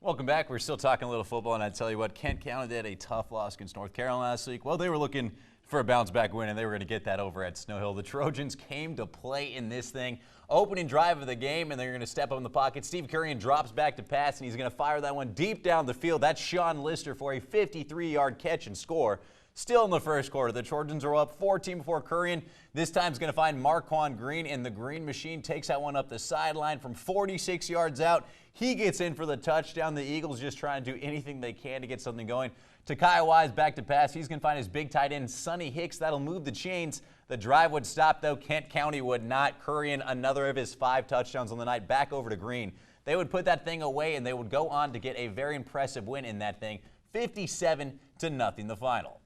Welcome back. We're still talking a little football, and I tell you what, Kent County did a tough loss against North Carolina last week. Well, they were looking for a bounce-back win, and they were going to get that over at Snow Hill. The Trojans came to play in this thing. Opening drive of the game, and they're going to step up in the pocket. Steve Currian drops back to pass, and he's going to fire that one deep down the field. That's Sean Lister for a 53-yard catch and score. Still in the first quarter, the Trojans are up 14 before Currian. This time is going to find Marquand Green, and the Green Machine takes that one up the sideline from 46 yards out. He gets in for the touchdown. The Eagles just trying to do anything they can to get something going. Takai Wise back to pass. He's going to find his big tight end, Sonny Hicks. That'll move the chains. The drive would stop, though. Kent County would not. Currian, another of his 5 touchdowns on the night, back over to Green. They would put that thing away, and they would go on to get a very impressive win in that thing, 57-0 the final.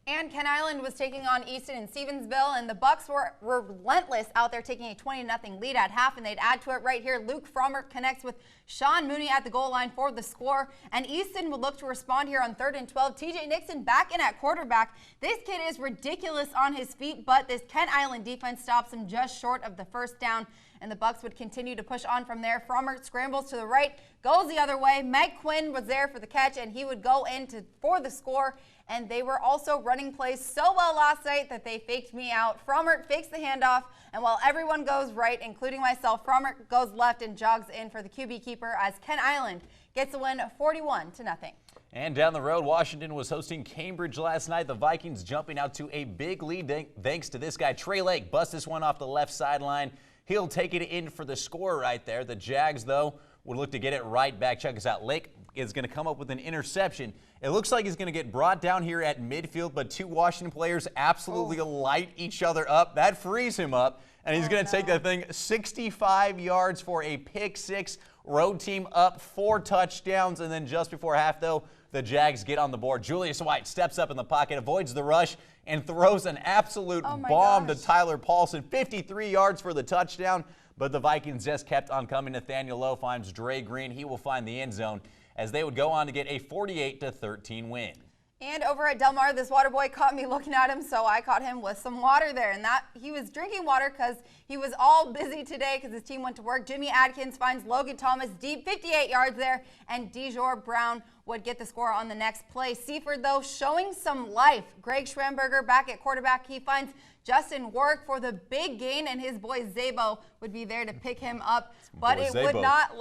And Kent Island was taking on Easton and Stevensville, and the Bucks were relentless out there, taking a 20-0 lead at half, and they'd add to it right here. Luke Frommer connects with Sean Mooney at the goal line for the score, and Easton would look to respond here on 3rd and 12. TJ Nixon back in at quarterback. This kid is ridiculous on his feet, but this Kent Island defense stops him just short of the first down, and the Bucks would continue to push on from there. Frommer scrambles to the right, goes the other way. Meg Quinn was there for the catch, and he would go in for the score. And they were also running plays so well last night that they faked me out. Frommer fakes the handoff, and while everyone goes right, including myself, Frommer goes left and jogs in for the QB keeper as Kent Island gets a win 41-0. And down the road, Washington was hosting Cambridge last night. The Vikings jumping out to a big lead thanks to this guy, Trey Lake. Busts this one off the left sideline. He'll take it in for the score right there. The Jags, though, would look to get it right back. Check us out. Lake is going to come up with an interception. It looks like he's going to get brought down here at midfield, but 2 Washington players absolutely light each other up. That frees him up, and he's going to take that thing 65 yards for a pick 6. Road team up 4 touchdowns, and then just before half, though, the Jags get on the board. Julius White steps up in the pocket, avoids the rush, and throws an absolute bomb to Tyler Paulson. 53 yards for the touchdown, but the Vikings just kept on coming. Nathaniel Lowe finds Dre Green. He will find the end zone, as they would go on to get a 48-13 win. And over at Del Mar, this water boy caught me looking at him, so I caught him with some water there. And that he was drinking water because he was all busy today because his team went to work. Jimmy Adkins finds Logan Thomas deep, 58 yards there, and DeJour Brown would get the score on the next play. Seaford, though, showing some life. Greg Schramberger back at quarterback. He finds Justin Work for the big gain, and his boy Zabo would be there to pick him up. But it would not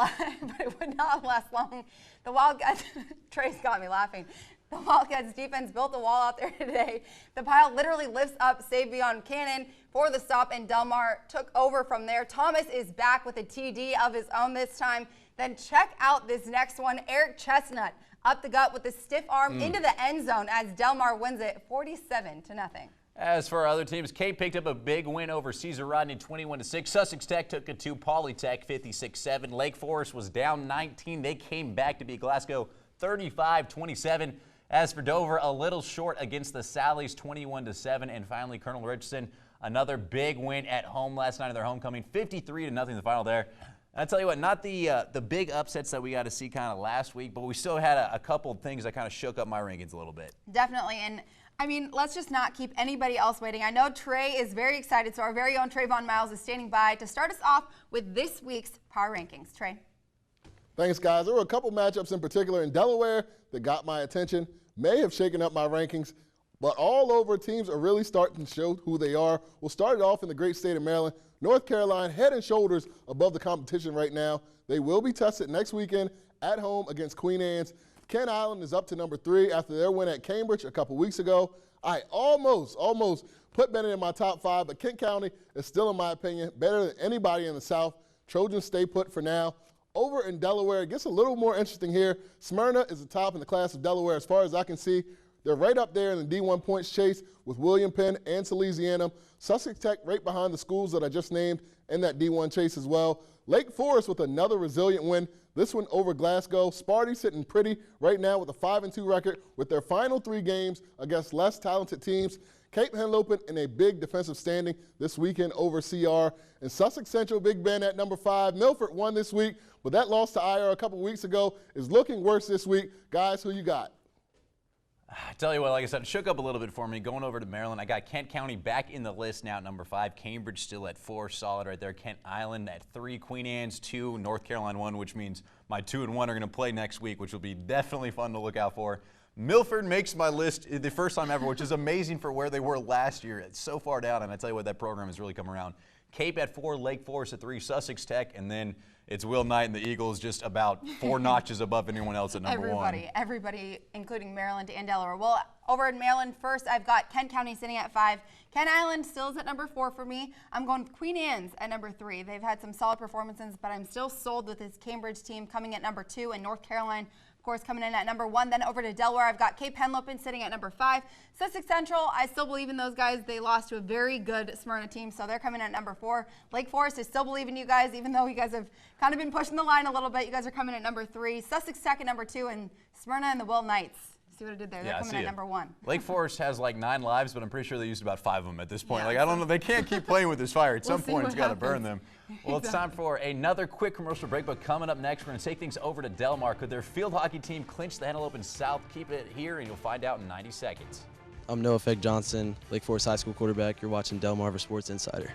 last long. The Wildcats, Trey's got me laughing. The Wildcats defense built a wall out there today. The pile literally lifts up Savion Cannon for the stop, and Del Mar took over from there. Thomas is back with a TD of his own this time. Then check out this next one. Eric Chestnut up the gut with a stiff arm into the end zone as Del Mar wins it 47-0. As for our other teams, Cape picked up a big win over Cesar Rodney, 21-6. Sussex Tech took it to Polytech, 56-7. Lake Forest was down 19. They came back to beat Glasgow 35-27. As for Dover, a little short against the Sallies, 21-7. And finally, Colonel Richardson, another big win at home last night in their homecoming, 53-0 the final there. And I tell you what, not the big upsets that we got to see kind of last week, but we still had a couple of things that kind of shook up my rankings a little bit. Definitely. And I mean, let's just not keep anybody else waiting. I know Trey is very excited, so our very own Trayvon Miles is standing by to start us off with this week's Power Rankings. Trey. Thanks, guys. There were a couple matchups in particular in Delaware that got my attention, may have shaken up my rankings, but all over teams are really starting to show who they are. We'll start it off in the great state of Maryland. North Carolina head and shoulders above the competition right now. They will be tested next weekend at home against Queen Anne's. Kent Island is up to number 3 after their win at Cambridge a couple weeks ago. I almost put Bennett in my top 5, but Kent County is still, in my opinion, better than anybody in the South. Trojans stay put for now. Over in Delaware, it gets a little more interesting here. Smyrna is the top in the class of Delaware as far as I can see. They're right up there in the D1 points chase with William Penn and Salesianum. Sussex Tech right behind the schools that I just named in that D1 chase as well. Lake Forest with another resilient win, this one over Glasgow. Sparty sitting pretty right now with a 5-2 record with their final 3 games against less talented teams. Cape Henlopen in a big defensive standing this weekend over CR. And Sussex Central, Big Ben at number 5. Milford won this week, but that loss to IR a couple weeks ago is looking worse this week. Guys, who you got? I tell you what, like I said, it shook up a little bit for me going over to Maryland. I got Kent County back in the list now at number 5. Cambridge still at 4, solid right there. Kent Island at 3, Queen Anne's 2, North Carolina 1, which means my 2-1 are going to play next week, which will be definitely fun to look out for. Milford makes my list the first time ever, which is amazing for where they were last year. It's so far down, and I tell you what, that program has really come around. Cape at 4, Lake Forest at 3, Sussex Tech, and then it's Will Knight and the Eagles just about 4 notches above anyone else at number 1. Everybody, including Maryland and Delaware. Well, over in Maryland first, I've got Kent County sitting at 5. Kent Island still is at number 4 for me. I'm going with Queen Anne's at number 3. They've had some solid performances, but I'm still sold with this Cambridge team coming at number 2, and North Carolina, of course, coming in at number 1. Then over to Delaware, I've got Cape Henlopen sitting at number 5. Sussex Central, I still believe in those guys. They lost to a very good Smyrna team, so they're coming in at number 4. Lake Forest, I still believe in you guys, even though you guys have kind of been pushing the line a little bit. You guys are coming at number 3. Sussex Tech at number 2, and Smyrna and the Will Knights. See what I did there? They're coming at number 1. Lake Forest has like 9 lives, but I'm pretty sure they used about 5 of them at this point. I don't know. They can't keep playing with this fire. At some point, it's got to burn them. Well, it's time for another quick commercial break, but coming up next, we're going to take things over to Del Mar. Could their field hockey team clinch the Henlopen South? Keep it here, and you'll find out in 90 seconds. I'm Noah Feg Johnson, Lake Forest High School quarterback. You're watching Del Mar Sports Insider.